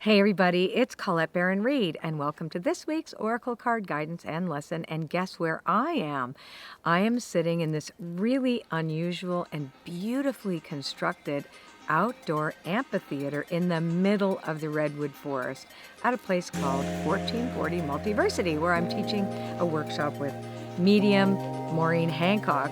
Hey everybody, it's Colette Baron-Reid, and welcome to this week's Oracle Card Guidance and Lesson. And guess where I am? I am sitting in this really unusual and beautifully constructed outdoor amphitheater in the middle of the redwood forest at a place called 1440 Multiversity, where I'm teaching a workshop with medium Maureen Hancock.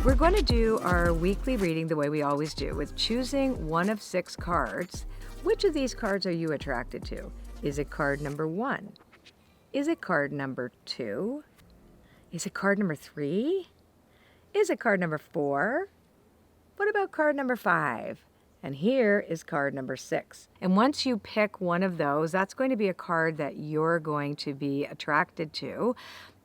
We're going to do our weekly reading the way we always do, with choosing one of 6 cards. Which of these cards are you attracted to? Is it card number 1? Is it card number 2? Is it card number 3? Is it card number 4? What about card number 5? And here is card number 6. And once you pick one of those, that's going to be a card that you're going to be attracted to.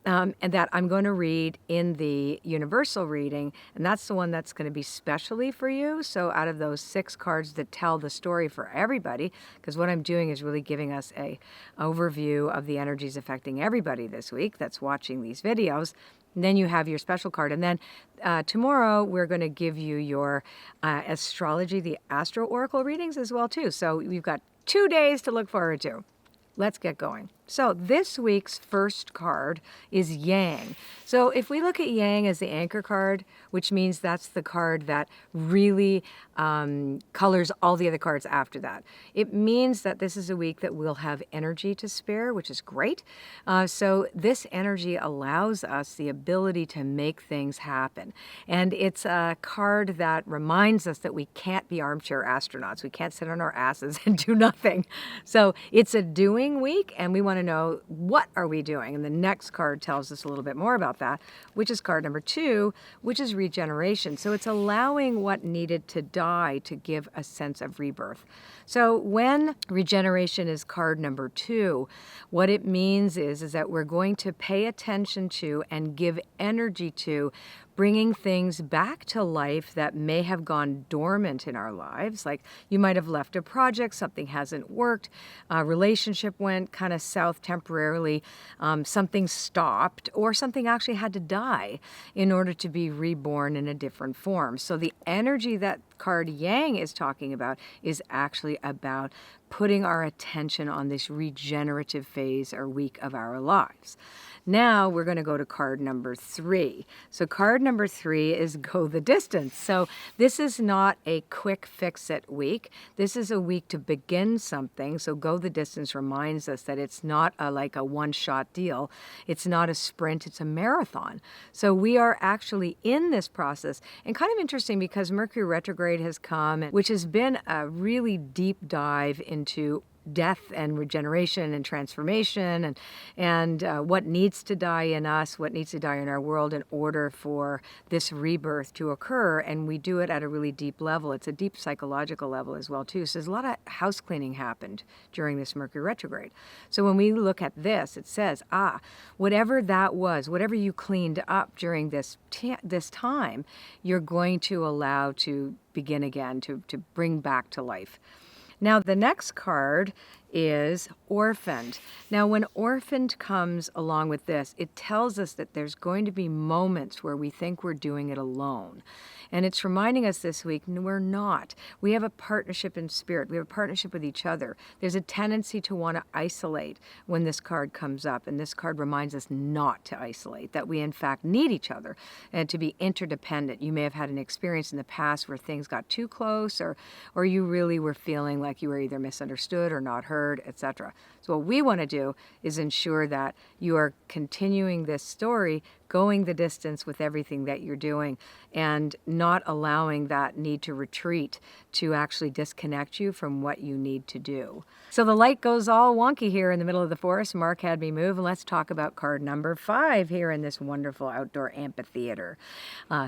And that I'm going to read in the universal reading, and that's the one that's going to be specially for you. So out of those 6 cards that tell the story for everybody, because what I'm doing is really giving us a overview of the energies affecting everybody this week that's watching these videos. And then you have your special card. And then tomorrow we're going to give you your astrology, the Astro Oracle readings as well too. So you've got 2 days to look forward to. Let's get going. So this week's first card is Yang. So if we look at Yang as the anchor card, which means that's the card that really colors all the other cards after that, it means that this is a week that we'll have energy to spare, which is great. So this energy allows us the ability to make things happen. And it's a card that reminds us that we can't be armchair astronauts. We can't sit on our asses and do nothing. So it's a doing week, and we want to know, what are we doing? And the next card tells us a little bit more about that, which is card number 2, which is regeneration. So it's allowing what needed to die to give a sense of rebirth. So when regeneration is card number 2, what it means is that we're going to pay attention to and give energy to bringing things back to life that may have gone dormant in our lives. Like you might have left a project, something hasn't worked, a relationship went kind of south temporarily, something stopped, or something actually had to die in order to be reborn in a different form. So the energy that card Yang is talking about is actually about putting our attention on this regenerative phase or week of our lives. Now we're going to go to card number 3. So card number 3 is go the distance. So this is not a quick fix-it week. This is a week to begin something. So go the distance reminds us that it's not like a one-shot deal. It's not a sprint, it's a marathon. So we are actually in this process. And kind of interesting because Mercury retrograde has come, which has been a really deep dive into death and regeneration and transformation and what needs to die in us, what needs to die in our world in order for this rebirth to occur. And we do it at a really deep level. It's a deep psychological level as well too. So there's a lot of house cleaning happened during this Mercury retrograde. So when we look at this, it says, whatever that was, whatever you cleaned up during this time, you're going to allow to begin again, to bring back to life. Now, the next card is orphaned. Now, when orphaned comes along with this, it tells us that there's going to be moments where we think we're doing it alone. And it's reminding us this week, no, we're not. We have a partnership in spirit. We have a partnership with each other. There's a tendency to want to isolate when this card comes up. And this card reminds us not to isolate, that we in fact need each other and to be interdependent. You may have had an experience in the past where things got too close, or you really were feeling like you were either misunderstood or not heard. word, etc. So what we want to do is ensure that you are continuing this story, going the distance with everything that you're doing, and not allowing that need to retreat to actually disconnect you from what you need to do. So the light goes all wonky here in the middle of the forest. Mark had me move, and let's talk about card number 5 here in this wonderful outdoor amphitheater,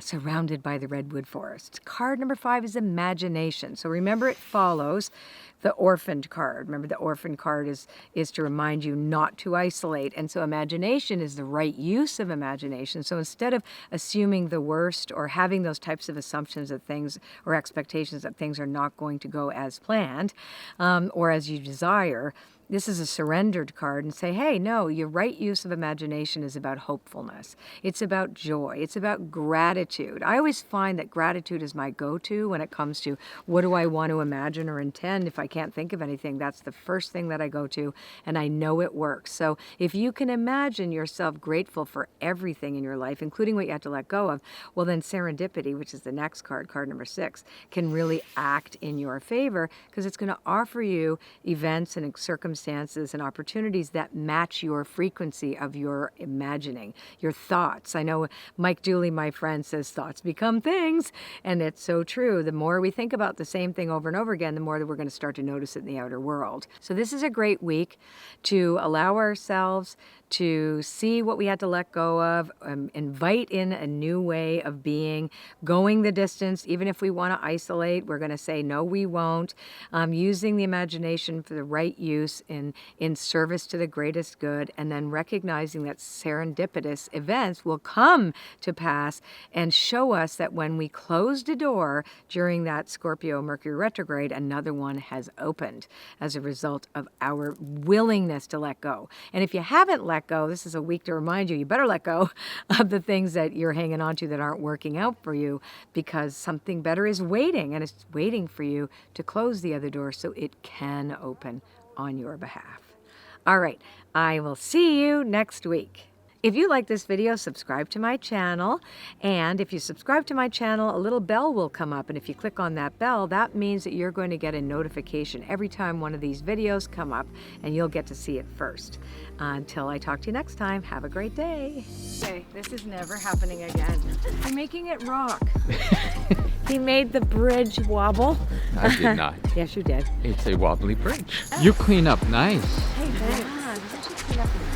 surrounded by the redwood forest. Card number 5 is imagination. So remember, it follows the orphaned card. Remember, the orphaned card is to remind you not to isolate. And so imagination is the right use of imagination. So instead of assuming the worst or having those types of assumptions that things or expectations that things are not going to go as planned or as you desire, this is a surrendered card and say, hey, no, your right use of imagination is about hopefulness. It's about joy. It's about gratitude. I always find that gratitude is my go-to when it comes to what do I want to imagine or intend. If I can't think of anything, that's the first thing that I go to, and I know it works. So if you can imagine yourself grateful for everything in your life, including what you have to let go of, well, then serendipity, which is the next card, card number 6, can really act in your favor because it's going to offer you events and circumstances and opportunities that match your frequency of your imagining, your thoughts. I know Mike Dooley, my friend, says thoughts become things, and it's so true. The more we think about the same thing over and over again, the more that we're going to start to notice it in the outer world. So this is a great week to allow ourselves to see what we had to let go of, invite in a new way of being, going the distance. Even if we want to isolate, we're going to say, no, we won't. Using the imagination for the right use in service to the greatest good, and then recognizing that serendipitous events will come to pass and show us that when we closed a door during that Scorpio Mercury retrograde, another one has opened as a result of our willingness to let go. And if you haven't let go, this is a week to remind you, you better let go of the things that you're hanging on to that aren't working out for you, because something better is waiting, and it's waiting for you to close the other door so it can open on your behalf. All right, I will see you next week. If you like this video, subscribe to my channel. And if you subscribe to my channel, a little bell will come up. And if you click on that bell, that means that you're going to get a notification every time one of these videos come up, and you'll get to see it first. Until I talk to you next time, have a great day. Okay, this is never happening again. I'm making it rock. He made the bridge wobble. I did not. Yes, you did. It's a wobbly bridge. You clean up nice. Hey, thanks. Yeah, didn't you clean up your face?